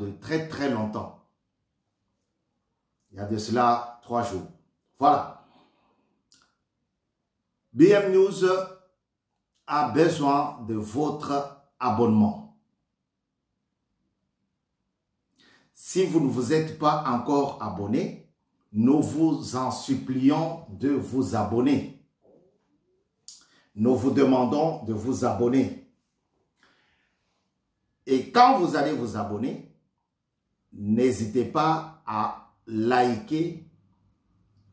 de très très longtemps. Il y a de cela 3 jours. Voilà. BM News a besoin de votre abonnement. Si vous ne vous êtes pas encore abonné, nous vous en supplions de vous abonner. Nous vous demandons de vous abonner. Et quand vous allez vous abonner, n'hésitez pas à liker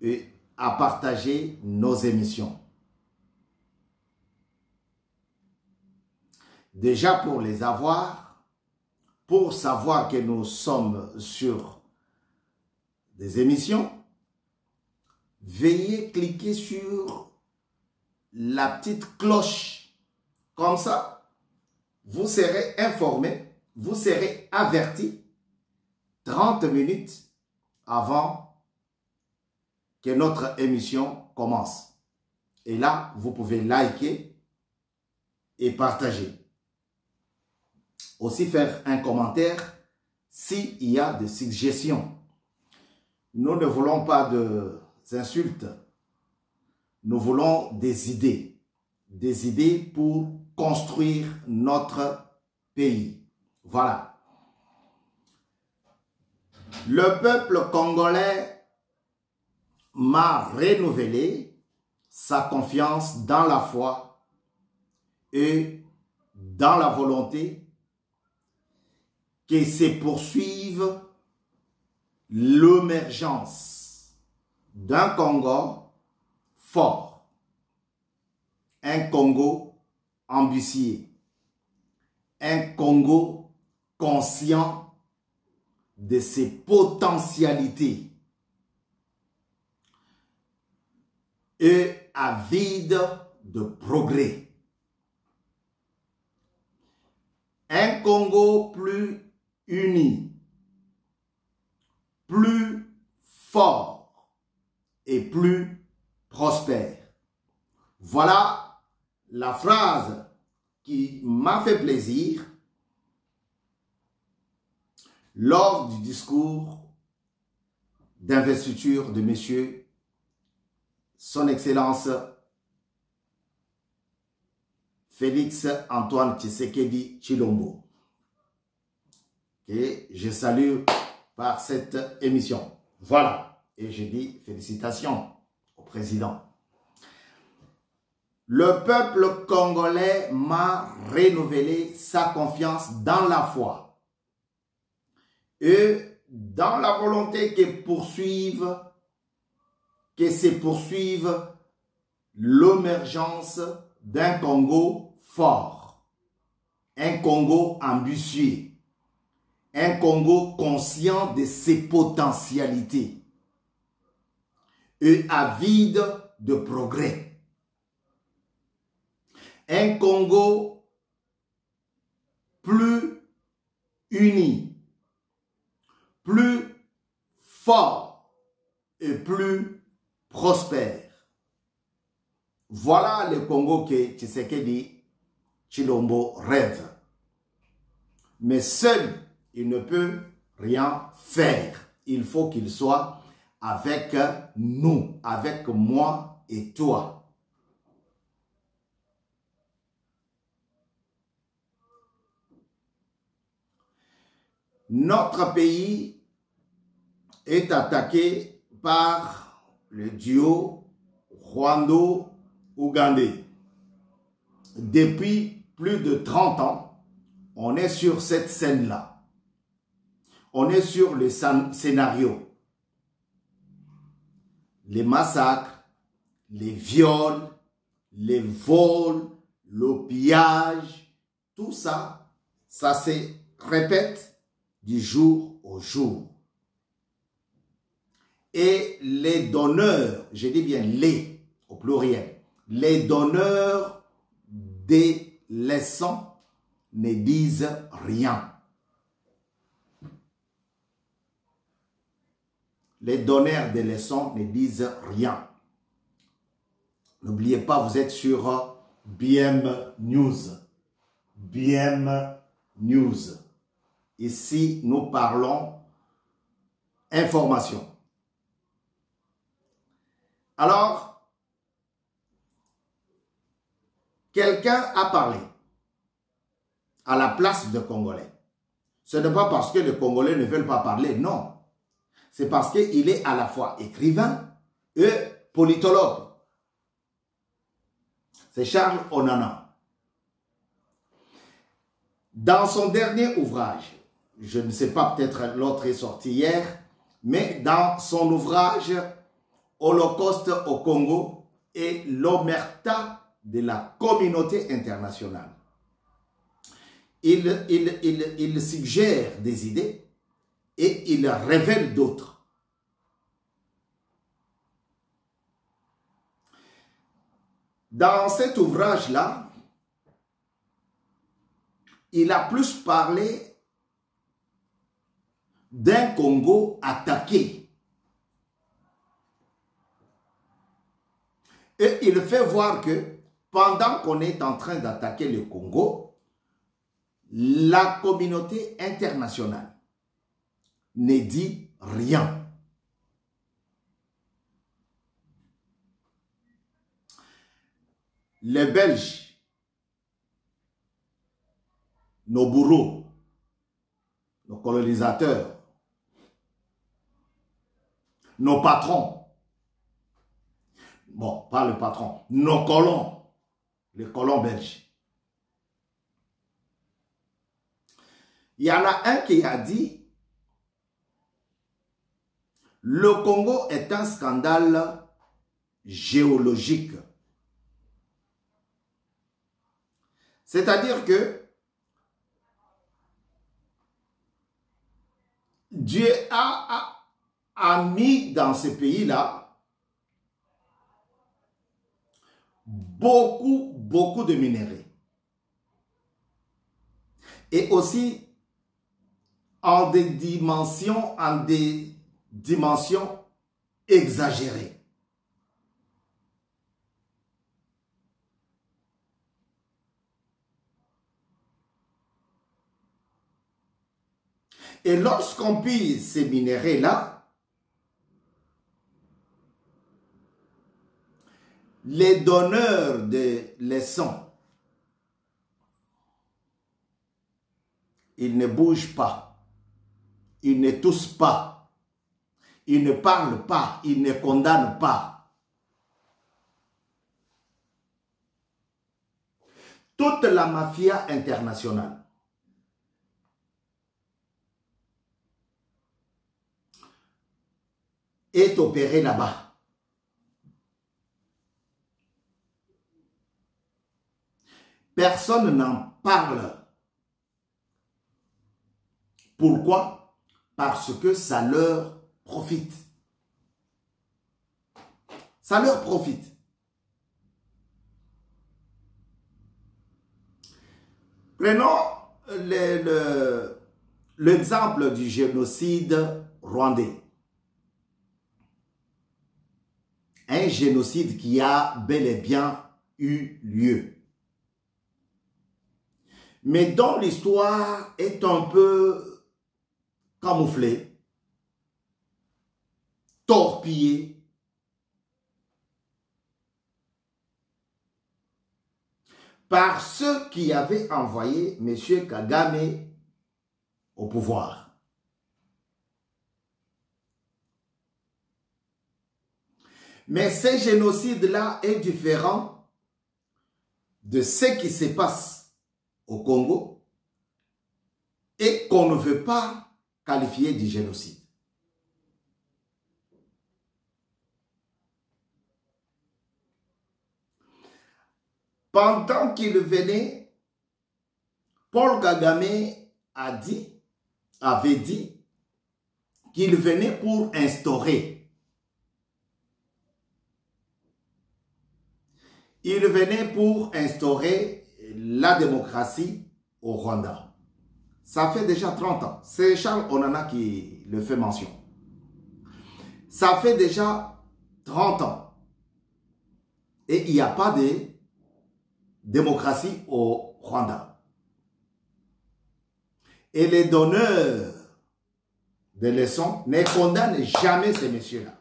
et à partager nos émissions. Déjà pour les avoir, pour savoir que nous sommes sur des émissions, veuillez cliquer sur la petite cloche. Comme ça, vous serez informé, vous serez averti 30 minutes avant que notre émission commence. Et là, vous pouvez liker et partager. Aussi faire un commentaire s'il y a des suggestions. Nous ne voulons pas d'insultes. Nous voulons des idées. Des idées pour construire notre pays. Voilà. Le peuple congolais m'a renouvelé sa confiance dans la foi et dans la volonté que se poursuive l'émergence d'un Congo fort, un Congo ambitieux, un Congo conscient de ses potentialités et avide de progrès. Un Congo plus uni, plus fort et plus prospère. Voilà la phrase qui m'a fait plaisir lors du discours d'investiture de Monsieur Son Excellence Félix Antoine Tshisekedi Tshilombo, que je salue par cette émission. Voilà, et je dis félicitations au président. Le peuple congolais m'a renouvelé sa confiance dans la foi et dans la volonté que se poursuive l'émergence d'un Congo fort, un Congo ambitieux, un Congo conscient de ses potentialités et avide de progrès. Un Congo plus uni, plus fort et plus prospère. Voilà le Congo que Tshisekedi Tshilombo rêve. Mais seul, il ne peut rien faire. Il faut qu'il soit avec nous, avec moi et toi. Notre pays est attaqué par le duo rwando-ougandais. Depuis plus de 30 ans, on est sur cette scène-là. On est sur le scénario. Les massacres, les viols, les vols, le pillage, tout ça, ça se répète du jour au jour. Et les donneurs, je dis bien les, au pluriel, les donneurs des leçons ne disent rien. Les donneurs des leçons ne disent rien. N'oubliez pas, vous êtes sur BM News. BM News. Ici, nous parlons information. Alors, quelqu'un a parlé à la place des Congolais. Ce n'est pas parce que les Congolais ne veulent pas parler, non. C'est parce qu'il est à la fois écrivain et politologue. C'est Charles Onana. Dans son dernier ouvrage, je ne sais pas, peut-être l'autre est sorti hier, mais dans son ouvrage « Holocauste au Congo et l'omerta de la communauté internationale », il suggère des idées et il révèle d'autres. Dans cet ouvrage-là, il a plus parlé d'un Congo attaqué. Et il fait voir que pendant qu'on est en train d'attaquer le Congo, la communauté internationale ne dit rien. Les Belges, nos bourreaux, nos colonisateurs, nos patrons, bon, pas le patron, nos colons, les colons belges. Il y en a un qui a dit, le Congo est un scandale géologique. C'est-à-dire que Dieu a mis dans ce pays-là beaucoup de minéraux. Et aussi en des dimensions exagérées. Et lorsqu'on pille ces minéraux-là, les donneurs de leçons, ils ne bougent pas. Ils ne toussent pas, ils ne parlent pas, ils ne condamnent pas. Toute la mafia internationale est opérée là-bas. Personne n'en parle. Pourquoi? Parce que ça leur profite. Ça leur profite. Prenons l'exemple du génocide rwandais. Un génocide qui a bel et bien eu lieu. Mais dont l'histoire est un peu camouflé, torpillé, par ceux qui avaient envoyé M. Kagame au pouvoir. Mais ce génocide-là est différent de ce qui se passe au Congo et qu'on ne veut pas qualifié de génocide. Pendant qu'il venait, Paul Kagame avait dit qu'il venait pour instaurer. Il venait pour instaurer la démocratie au Rwanda. Ça fait déjà 30 ans. C'est Charles Onana qui le fait mention. Ça fait déjà 30 ans. Et il n'y a pas de démocratie au Rwanda. Et les donneurs de leçons ne condamnent jamais ces messieurs-là.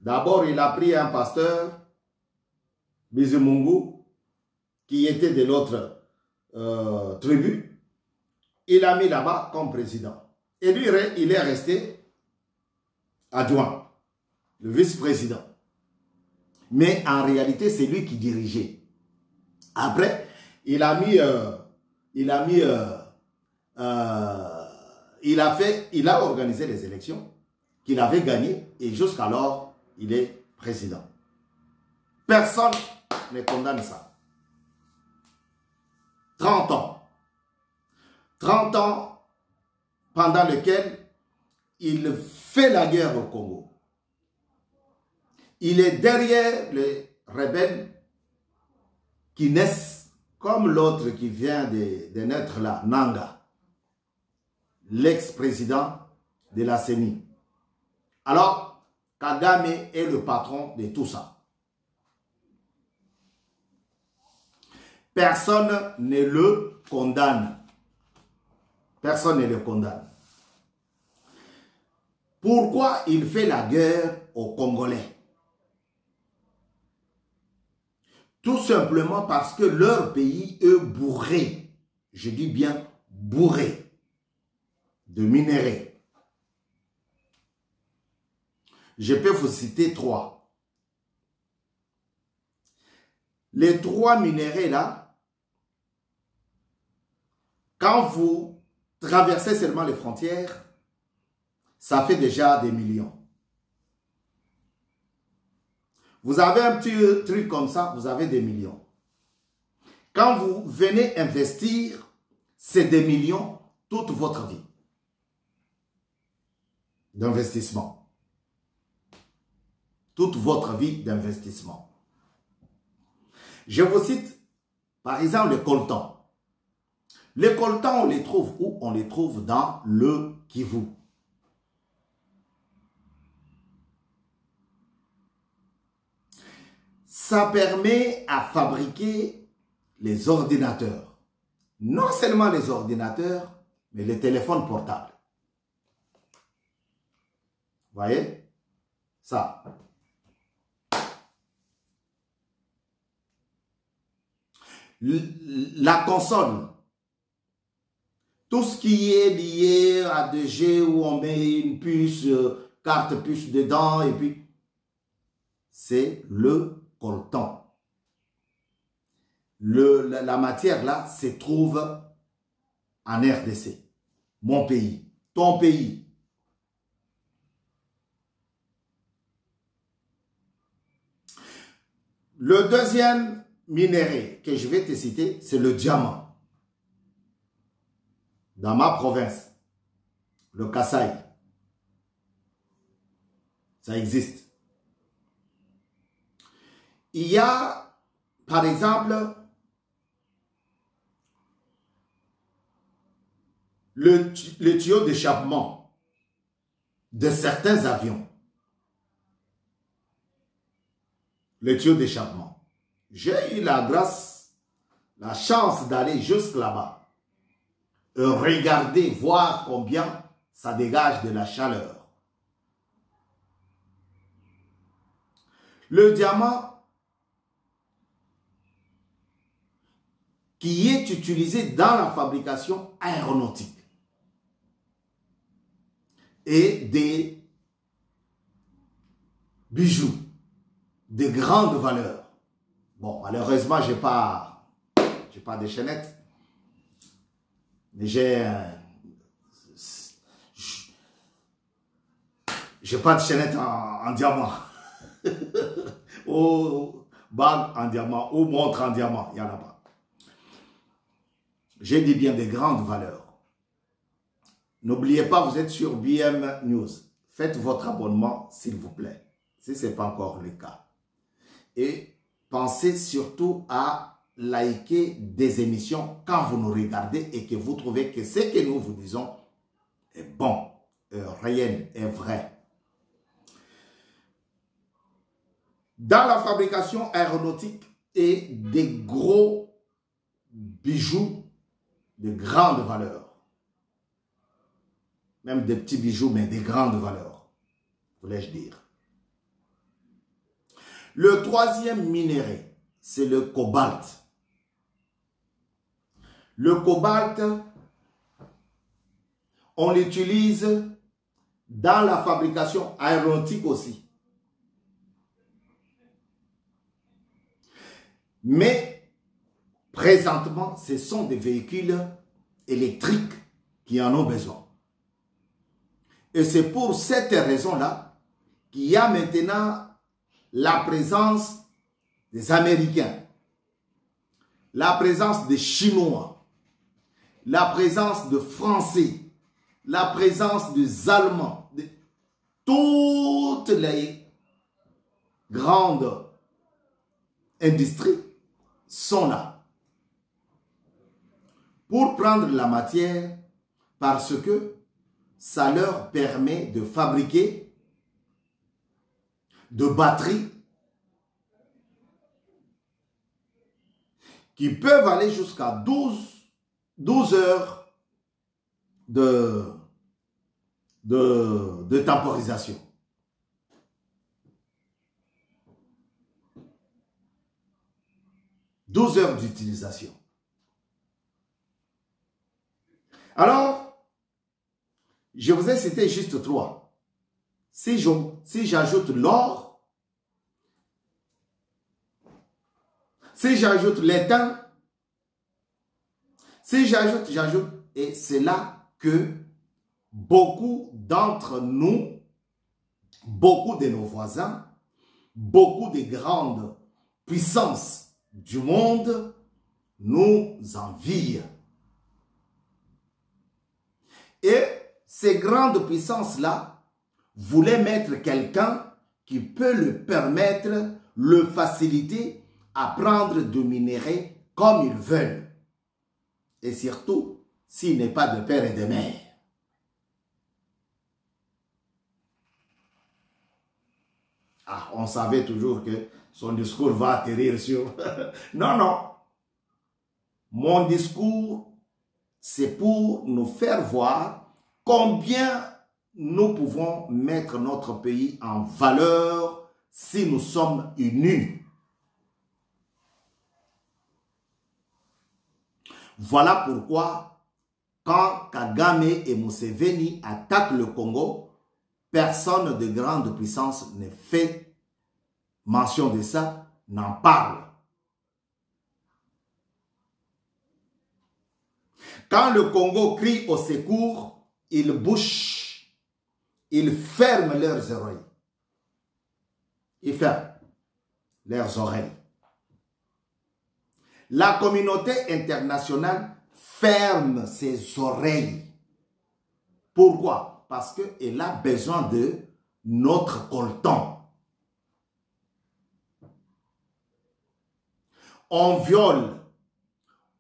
D'abord, il a pris un pasteur, Bizimungu, qui était de l'autre tribu. Il l'a mis là-bas comme président. Et lui, il est resté adjoint, le vice-président. Mais en réalité, c'est lui qui dirigeait. Après, il a organisé les élections qu'il avait gagnées et jusqu'alors, il est président. Personne ne condamne ça. 30 ans. 30 ans pendant lesquels il fait la guerre au Congo. Il est derrière les rebelles qui naissent comme l'autre qui vient de naître là, Nanga, l'ex-président de la CENI. Alors, Kagame est le patron de tout ça. Personne ne le condamne. Personne ne le condamne. Pourquoi il fait la guerre aux Congolais? Tout simplement parce que leur pays est bourré, je dis bien bourré, de minéraux. Je peux vous citer 3. Les 3 minéraux là, quand vous traversez seulement les frontières, ça fait déjà des millions. Vous avez un petit truc comme ça, vous avez des millions. Quand vous venez investir, c'est des millions toute votre vie d'investissement. Toute votre vie d'investissement. Je vous cite, par exemple, le coltan. Les coltans, on les trouve où? On les trouve dans le Kivu. Ça permet à fabriquer les ordinateurs. Non seulement les ordinateurs, mais les téléphones portables. Vous voyez? Ça. La console. Tout ce qui est lié à des jeux où on met une puce, carte puce dedans, et puis c'est le coltan. La matière là se trouve en RDC. Mon pays, ton pays. Le deuxième minerai que je vais te citer, c'est le diamant. Dans ma province, le Kasaï, ça existe. Il y a, par exemple, le tuyau d'échappement de certains avions. Le tuyau d'échappement. J'ai eu la grâce, la chance d'aller jusque là-bas. Regarder, voir combien ça dégage de la chaleur. Le diamant qui est utilisé dans la fabrication aéronautique et des bijoux de grande valeur. Bon, malheureusement, j'ai pas de chaînettes. Mais j'ai pas de chaînette en diamant. Ou bague en diamant, ou montre en diamant, il n'y en a pas. J'ai dit bien des grandes valeurs. N'oubliez pas, vous êtes sur BM News. Faites votre abonnement, s'il vous plaît, si ce n'est pas encore le cas. Et pensez surtout à liker des émissions quand vous nous regardez et que vous trouvez que ce que nous vous disons est bon, réel, est vrai. Dans la fabrication aéronautique et des gros bijoux de grandes valeurs. Même des petits bijoux, mais des grandes valeurs, voulais-je dire. Le troisième minerai, c'est le cobalt. Le cobalt, on l'utilise dans la fabrication aéronautique aussi. Mais présentement, ce sont des véhicules électriques qui en ont besoin. Et c'est pour cette raison-là qu'il y a maintenant la présence des Américains, la présence des Chinois, la présence de Français, la présence des Allemands, de toutes les grandes industries sont là pour prendre la matière parce que ça leur permet de fabriquer de batteries qui peuvent aller jusqu'à 12 heures de temporisation. « 12 heures d'utilisation. Alors, je vous ai cité juste 3. Si j'ajoute l'or, si j'ajoute l'étain, si j'ajoute, et c'est là que beaucoup d'entre nous, beaucoup de nos voisins, beaucoup de grandes puissances du monde nous envient. Et ces grandes puissances-là voulaient mettre quelqu'un qui peut le permettre, le faciliter à prendre de minerais comme ils veulent. Et surtout, s'il n'est pas de père et de mère. Ah, on savait toujours que son discours va atterrir sur... Non, non. Mon discours, c'est pour nous faire voir combien nous pouvons mettre notre pays en valeur si nous sommes unis. Voilà pourquoi, quand Kagame et Museveni attaquent le Congo, personne de grande puissance ne fait mention de ça, n'en parle. Quand le Congo crie au secours, ils bouchent, ils ferment leurs oreilles. Ils ferment leurs oreilles. La communauté internationale ferme ses oreilles. Pourquoi? Parce qu'elle a besoin de notre coltan. On viole,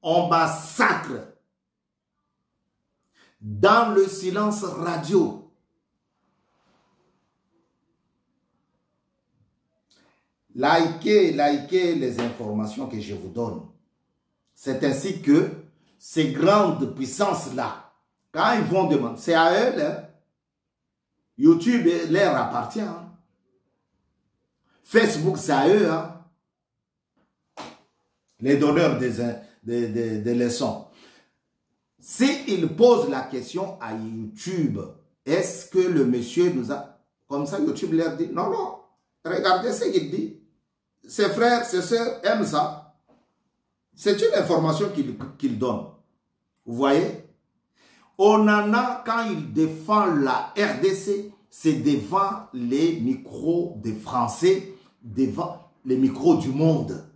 on massacre dans le silence radio. Likez les informations que je vous donne. C'est ainsi que ces grandes puissances-là, quand ils vont demander, c'est à eux, là, YouTube leur appartient. Hein. Facebook, c'est à eux. Hein. Les donneurs des leçons. S'ils posent la question à YouTube, est-ce que le monsieur nous a... Comme ça, YouTube leur dit, non, non, regardez ce qu'il dit. Ses frères, ses sœurs aiment ça. C'est une information qu'il donne. Vous voyez? Onana, quand il défend la RDC, c'est devant les micros des Français, devant les micros du monde.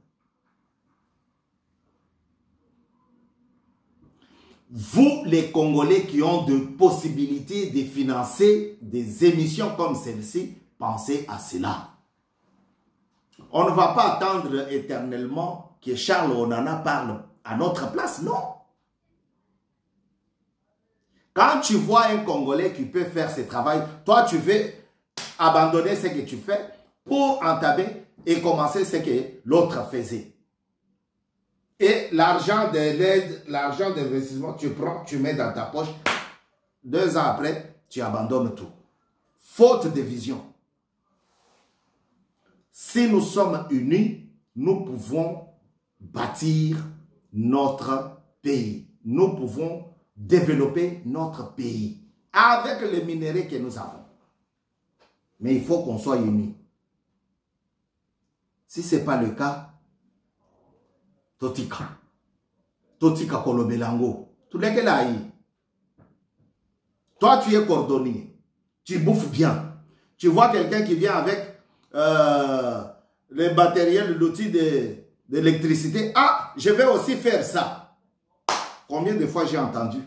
Vous, les Congolais qui ont de possibilités de financer des émissions comme celle-ci, pensez à cela. On ne va pas attendre éternellement que Charles Onana parle à notre place, non. Quand tu vois un Congolais qui peut faire ce travail, toi tu veux abandonner ce que tu fais pour entamer et commencer ce que l'autre faisait. Et l'argent de l'aide, l'argent d'investissement, tu prends, tu mets dans ta poche. 2 ans après, tu abandonnes tout. Faute de vision. Si nous sommes unis, nous pouvons bâtir notre pays. Nous pouvons développer notre pays avec les minéraux que nous avons. Mais il faut qu'on soit unis. Si ce n'est pas le cas, Totika. Totika Kolobelango. Tous les là. Toi, tu es cordonnier. Tu bouffes bien. Tu vois quelqu'un qui vient avec le matériel, l'outil d'électricité. Ah, je vais aussi faire ça. Combien de fois j'ai entendu?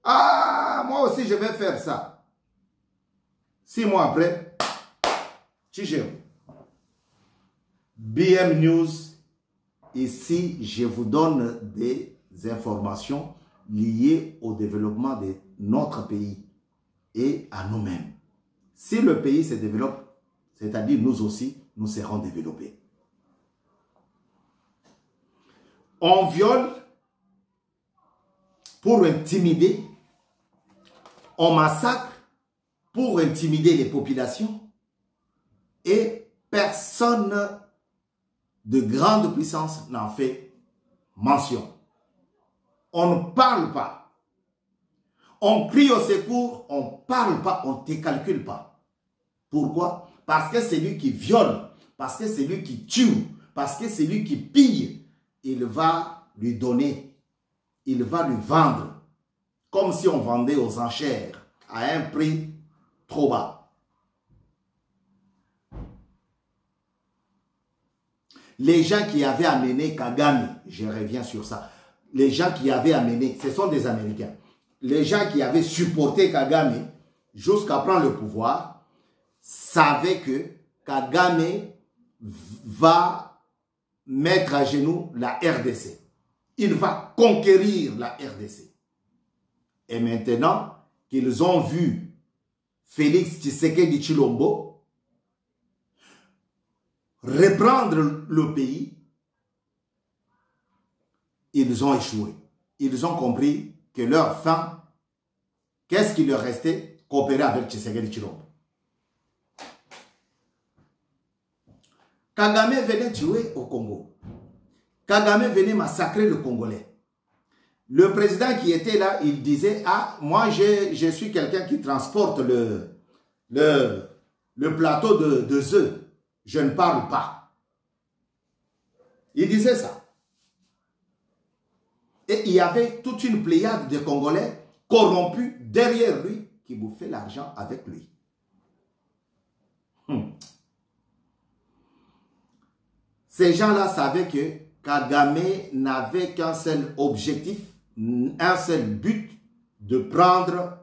Ah, moi aussi, je vais faire ça. 6 mois après, tu gères. BM News, ici, je vous donne des informations liées au développement de notre pays et à nous-mêmes. Si le pays se développe, c'est-à-dire nous aussi, nous serons développés. On viole pour intimider, on massacre pour intimider les populations et personne de grande puissance n'en fait mention. On ne parle pas. On crie au secours, on ne parle pas, on ne te calcule pas. Pourquoi? Parce que c'est lui qui viole, parce que c'est lui qui tue, parce que c'est lui qui pille. Il va lui donner, il va lui vendre, comme si on vendait aux enchères à un prix trop bas. Les gens qui avaient amené Kagame, je reviens sur ça, les gens qui avaient amené, ce sont des Américains, les gens qui avaient supporté Kagame jusqu'à prendre le pouvoir, savaient que Kagame va mettre à genoux la RDC. Il va conquérir la RDC. Et maintenant qu'ils ont vu Félix Tshisekedi Tshilombo reprendre le pays, ils ont échoué. Ils ont compris que leur fin, qu'est-ce qui leur restait? Coopérer avec Tshisekedi Tshilombo. Kagame venait tuer au Congo. Kagame venait massacrer le Congolais. Le président qui était là, il disait, ah, moi je suis quelqu'un qui transporte le plateau de œufs. Je ne parle pas. Il disait ça. Et il y avait toute une pléiade de Congolais corrompus derrière lui qui bouffaient l'argent avec lui. Ces gens-là savaient que Kagame n'avait qu'un seul objectif, un seul but, de prendre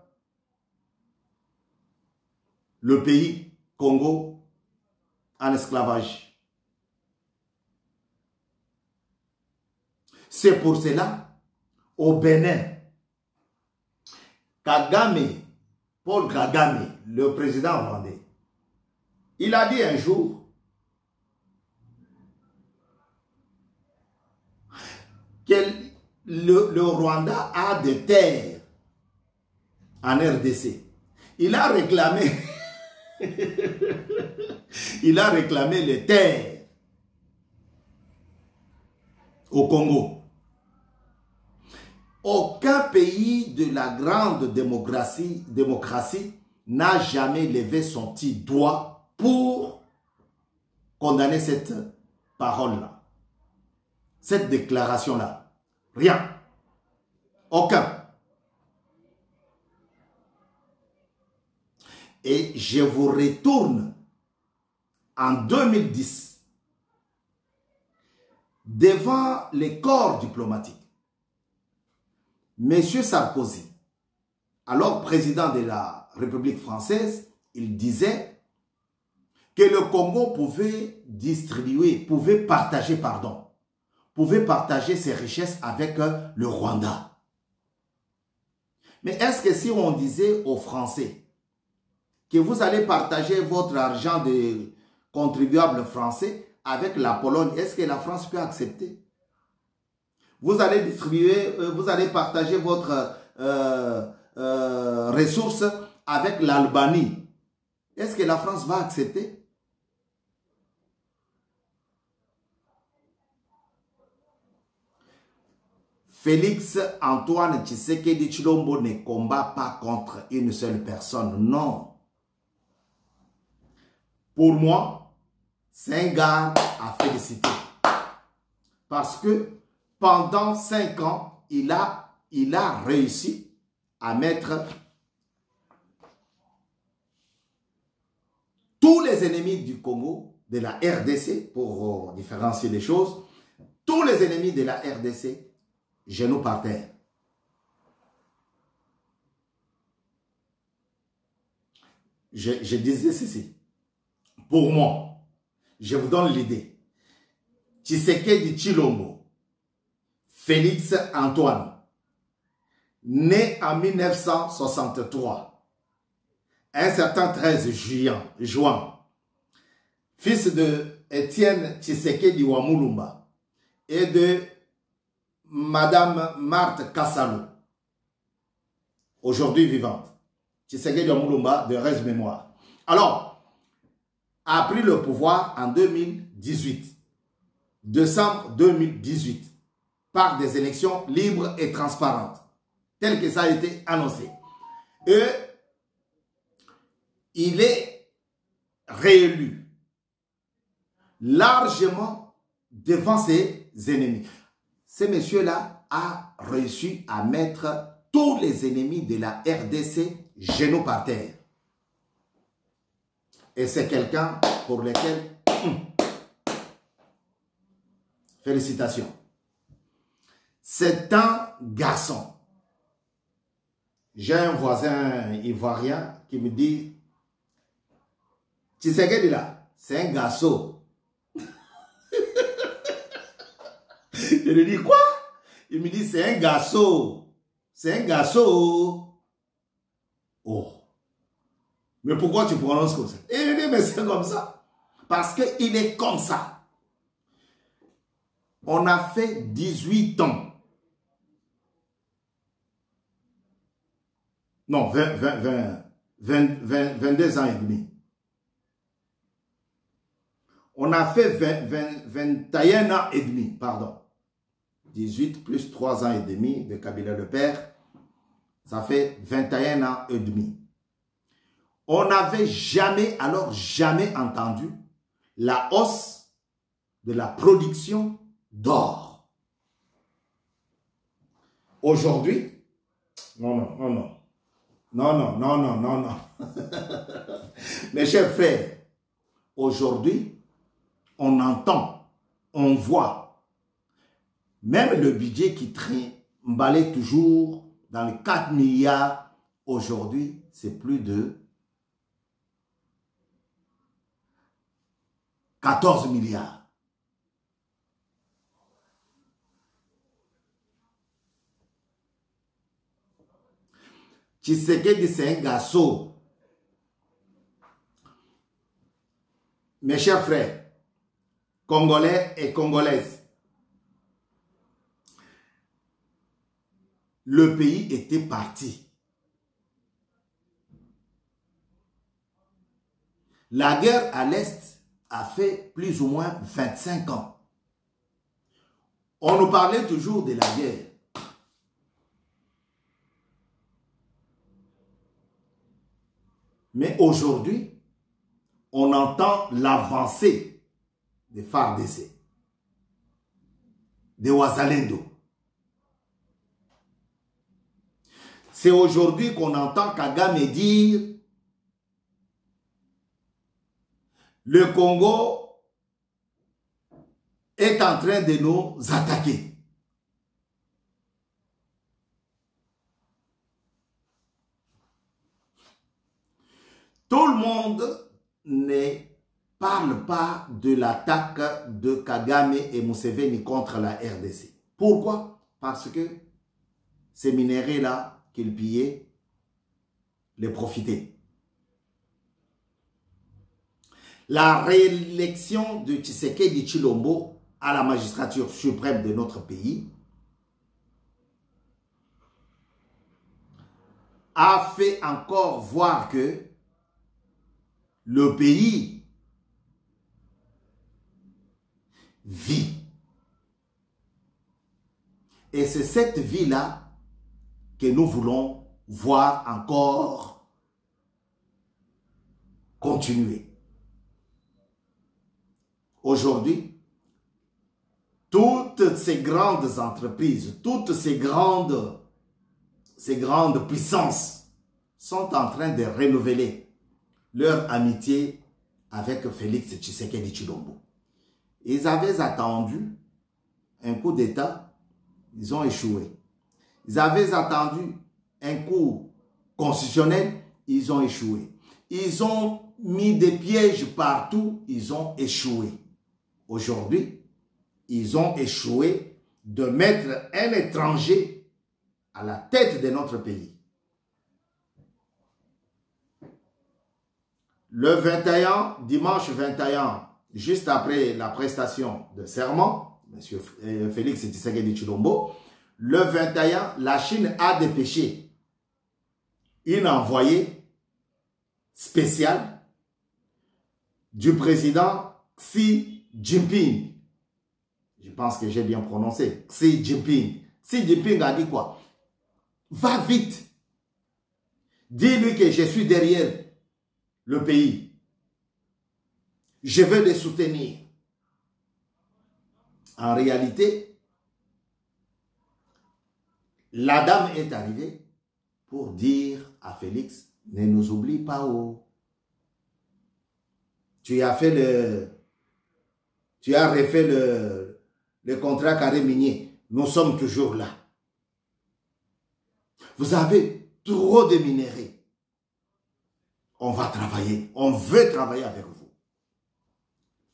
le pays Congo en esclavage. C'est pour cela, au Bénin, Kagame, Paul Kagame, le président rwandais, il a dit un jour que le Rwanda a des terres en RDC. Il a réclamé il a réclamé les terres au Congo. Aucun pays de la grande démocratie n'a jamais levé son petit doigt pour condamner cette parole-là, cette déclaration-là. Rien. Aucun. Et je vous retourne en 2010 devant les corps diplomatiques. Monsieur Sarkozy, alors président de la République française, il disait que le Congo pouvait partager ses richesses avec le Rwanda. Mais est-ce que si on disait aux Français que vous allez partager votre argent de contribuables français avec la Pologne, est-ce que la France peut accepter? vous allez distribuer, vous allez partager votre ressources avec l'Albanie. Est-ce que la France va accepter? Félix Antoine Tshisekedi Tshilombo ne combat pas contre une seule personne, non. Pour moi, c'est un gars à féliciter. Parce que pendant 5 ans, il a réussi à mettre tous les ennemis du Congo, de la RDC, pour différencier les choses, tous les ennemis de la RDC, genoux par terre. Je disais ceci. Pour moi, je vous donne l'idée. Tshisekedi Tshilombo, Félix Antoine, né en 1963, un certain 13 juin, fils de Étienne Tshisekedi Wamulumba et de Madame Marthe Kassalo, aujourd'hui vivante. Tshisekedi Wamulumba, de heureuse mémoire. Alors, a pris le pouvoir en 2018, décembre 2018, par des élections libres et transparentes, tel que ça a été annoncé. Et il est réélu largement devant ses ennemis. Ce monsieur-là a réussi à mettre tous les ennemis de la RDC genoux par terre. Et c'est quelqu'un pour lequel... Félicitations. C'est un garçon. J'ai un voisin ivoirien qui me dit, Tshisekedi là, c'est un garçon. Je lui dis quoi? Il me dit, c'est un garçon. C'est un garçon. Oh. Mais pourquoi tu prononces comme ça? Et il dit, mais c'est comme ça. Parce qu'il est comme ça. On a fait 18 ans. Non, 22 ans et demi. On a fait 21 ans et demi, pardon. 18 plus 3 ans et demi de Kabila le père, ça fait 21 ans et demi. On n'avait jamais, alors jamais entendu la hausse de la production d'or. Aujourd'hui, non. Mes chers frères, aujourd'hui, on entend, on voit, même le budget qui trimballait toujours dans les 4 milliards, aujourd'hui, c'est plus de 14 milliards. Tshisekedi, c'est un garçon. Mes chers frères, Congolais et Congolaises, le pays était parti. La guerre à l'Est a fait plus ou moins 25 ans. On nous parlait toujours de la guerre. Mais aujourd'hui, on entend l'avancée des FARDC, des Wazalendo. C'est aujourd'hui qu'on entend Kagame dire le Congo est en train de nous attaquer. Tout le monde ne parle pas de l'attaque de Kagame et Museveni contre la RDC. Pourquoi? Parce que ces minéraux-là qu'ils pillaient, les profitaient. La réélection de Tshisekedi Tshilombo à la magistrature suprême de notre pays a fait encore voir que le pays vit. Et c'est cette vie-là que nous voulons voir encore continuer. Aujourd'hui, toutes ces grandes entreprises, toutes ces grandes puissances sont en train de renouveler leur amitié avec Félix Tshisekedi Tshilombo. Ils avaient attendu un coup d'État, ils ont échoué. Ils avaient attendu un coup constitutionnel, ils ont échoué. Ils ont mis des pièges partout, ils ont échoué. Aujourd'hui, ils ont échoué de mettre un étranger à la tête de notre pays. Le 21, dimanche 21, juste après la prestation de serment, M. Félix Tshisekedi Tshilombo, le 21, la Chine a dépêché une envoyée spéciale du président Xi Jinping. Je pense que j'ai bien prononcé. Xi Jinping. Xi Jinping a dit quoi? Va vite. Dis-lui que je suis derrière le pays. Je veux les soutenir. En réalité, la dame est arrivée pour dire à Félix, ne nous oublie pas. Oh. Tu as refait le contrat carré minier. Nous sommes toujours là. Vous avez trop de minéraux. On va travailler. On veut travailler avec vous.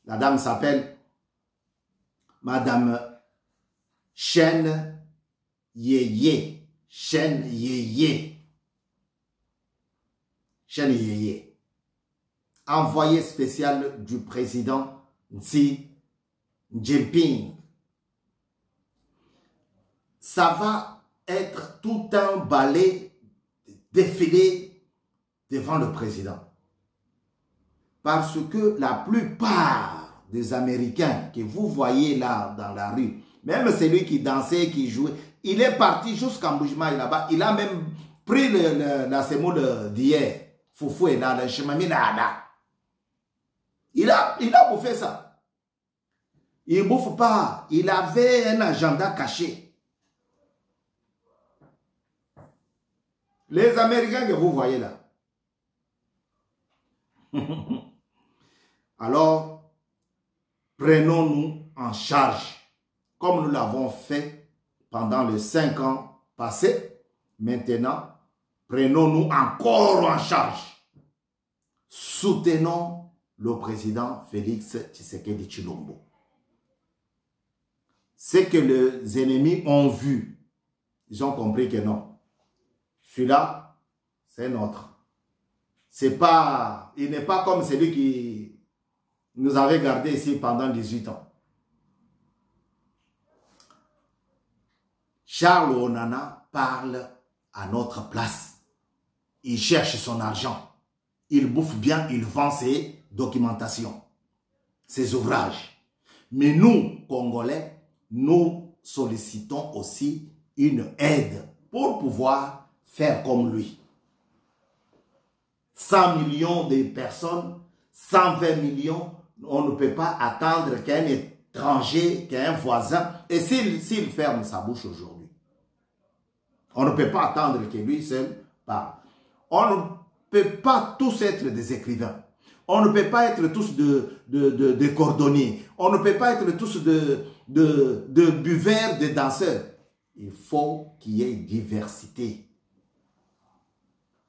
La dame s'appelle Madame Chen Yeye. Chen Yeye. Chen Yeye. Envoyé spécial du président Xi Jinping. Ça va être tout un balai défilé devant le président. Parce que la plupart des Américains que vous voyez là dans la rue, même celui qui dansait, qui jouait, il est parti jusqu'en Mbujimaï là-bas. Il a même pris la semoule d'hier. Foufou est là, le chemin là. Il a bouffé ça. Il ne bouffe pas. Il avait un agenda caché. Les Américains que vous voyez là. Alors, prenons-nous en charge, comme nous l'avons fait pendant les 5 ans passés. Maintenant, prenons-nous encore en charge. Soutenons le président Félix Tshisekedi Tshilombo. Ce que les ennemis ont vu, ils ont compris que non. Celui-là, c'est notre. Il n'est pas comme celui qui nous avait gardé ici pendant 18 ans. Charles Onana parle à notre place. Il cherche son argent. Il bouffe bien, il vend ses documentations, ses ouvrages. Mais nous, Congolais, nous sollicitons aussi une aide pour pouvoir faire comme lui. 100 millions de personnes, 120 millions, on ne peut pas attendre qu'un étranger, qu'un voisin, et s'il ferme sa bouche aujourd'hui, on ne peut pas attendre que lui seul parle. On ne peut pas tous être des écrivains. On ne peut pas être tous de cordonniers. On ne peut pas être tous de buveurs, de danseurs. Il faut qu'il y ait diversité.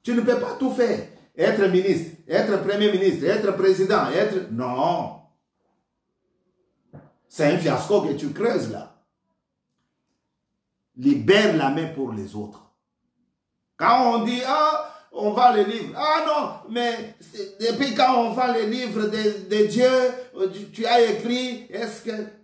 Tu ne peux pas tout faire. Être ministre, être premier ministre, être président, être... Non. C'est un fiasco que tu creuses là. Libère la main pour les autres. Quand on dit, ah, on vend les livres. Ah non, mais depuis quand on vend les livres de Dieu, tu as écrit, est-ce que...